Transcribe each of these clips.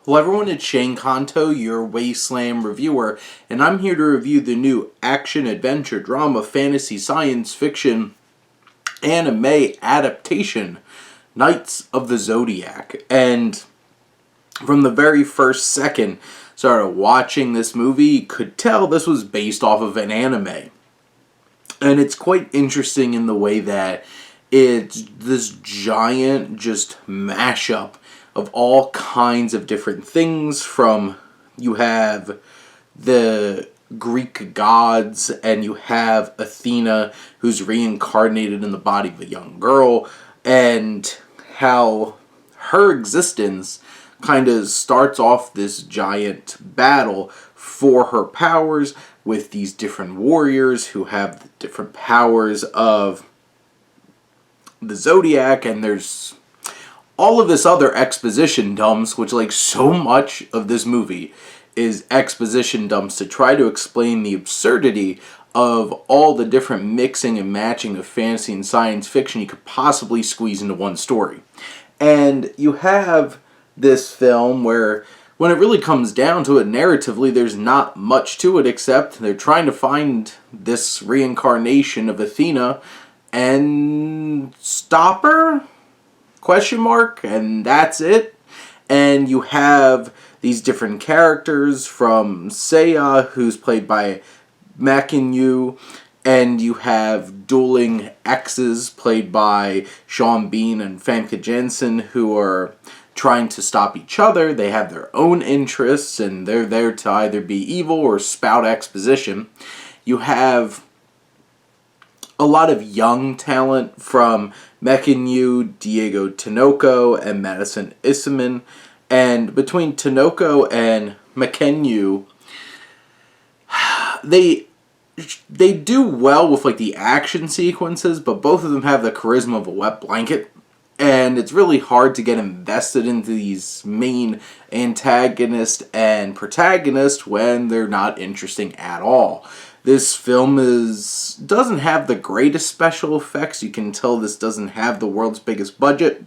Hello everyone, it's Shane Kanto, your Wasteland reviewer, and I'm here to review the new action, adventure, drama, fantasy, science fiction, anime adaptation, Knights of the Zodiac. And from the very first second started watching this movie, you could tell this was based off of an anime. And it's quite interesting in the way that it's this giant just mashup of all kinds of different things. From you have the Greek gods, and you have Athena, who's reincarnated in the body of a young girl, and how her existence kind of starts off this giant battle for her powers with these different warriors who have the different powers of the Zodiac, and there's all of this other exposition dumps, which, like, so much of this movie is exposition dumps to try to explain the absurdity of all the different mixing and matching of fantasy and science fiction you could possibly squeeze into one story. And you have this film where, when it really comes down to it narratively, there's not much to it except they're trying to find this reincarnation of Athena and stop her? Question mark, and that's it. And you have these different characters, from Seiya, who's played by Yu, and you have dueling exes played by Sean Bean and Famke Janssen, who are trying to stop each other. They have their own interests, and they're there to either be evil or spout exposition. You have a lot of young talent, from Yu, Diego Tinoco, and Madison Issaman. And between Tinoco and Yu, they do well with, like, the action sequences, but both of them have the charisma of a wet blanket. And it's really hard to get invested into these main antagonist and protagonist when they're not interesting at all. This film doesn't have the greatest special effects. You can tell this doesn't have the world's biggest budget.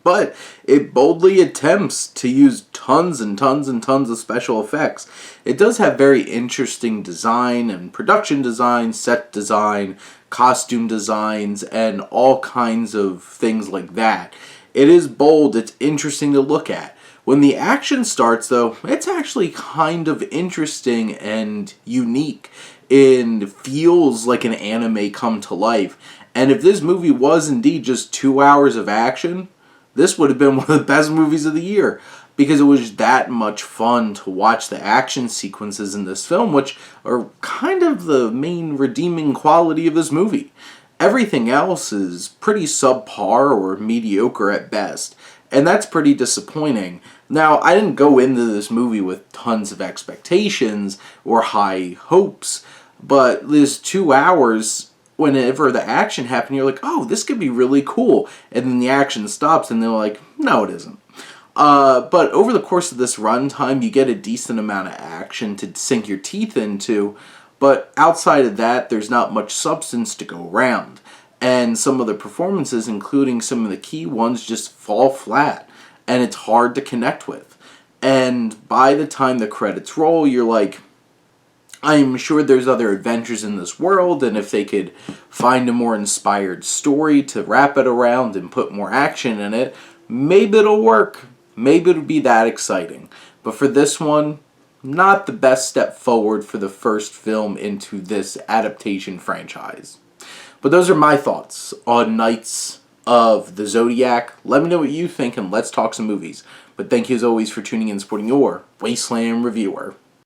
But it boldly attempts to use tons and tons and tons of special effects. It does have very interesting design and production design, set design, costume designs, and all kinds of things like that. It is bold. It's interesting to look at. When the action starts, though, it's actually kind of interesting and unique. It feels like an anime come to life. And if this movie was indeed just 2 hours of action, this would have been one of the best movies of the year, because it was that much fun to watch the action sequences in this film, which are kind of the main redeeming quality of this movie. Everything else is pretty subpar or mediocre at best, and that's pretty disappointing. Now, I didn't go into this movie with tons of expectations or high hopes, but this 2 hours, whenever the action happened, you're like, oh, this could be really cool. And then the action stops, and they're like, no, it isn't. But over the course of this runtime, you get a decent amount of action to sink your teeth into. But outside of that, there's not much substance to go around. And some of the performances, including some of the key ones, just fall flat. And it's hard to connect with. And by the time the credits roll, you're like, I'm sure there's other adventures in this world, and if they could find a more inspired story to wrap it around and put more action in it, maybe it'll work. Maybe it'll be that exciting. But for this one, not the best step forward for the first film into this adaptation franchise. But those are my thoughts on Knights of the Zodiac. Let me know what you think, and let's talk some movies. But thank you as always for tuning in and supporting your Wasteland reviewer.